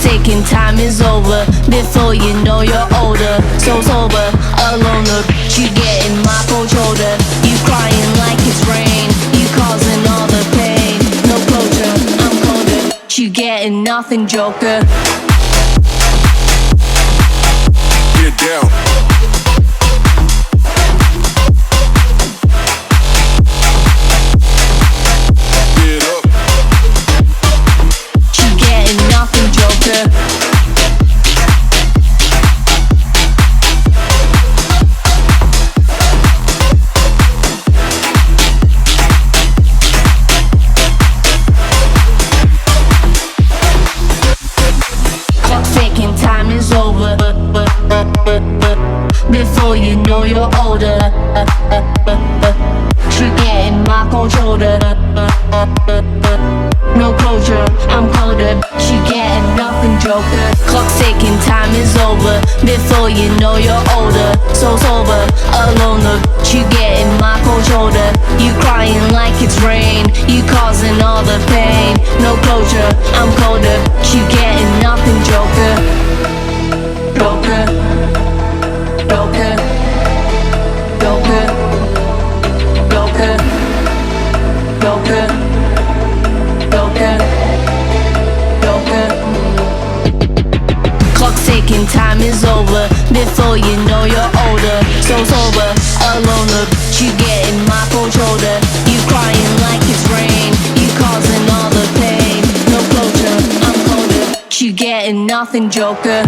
Ticking, time is over. Before you know you're older. So sober, alone, the bitch you getting my cold shoulder. You crying like it's rain. You causing all the pain. No closure, I'm colder. You getting nothing, joker. Get down. Before you know you're older. She getting my cold shoulder. No closure, I'm colder. She getting nothing, joker. Clock's ticking, time is over. Before you know you're older. So sober, alone, the bitch you getting my cold shoulder. You crying like it's rain. You causing all the pain. No closure, I'm colder. She getting nothing, joker. Joker. Joker, Joker, Joker, Joker, Joker, Joker. Clock's ticking, time is over. Before you know you're older. So sober, alone, the bitch you getting my cold shoulder. You crying like it's rain. You causing all the pain. No closure, I'm colder. You getting nothing, joker.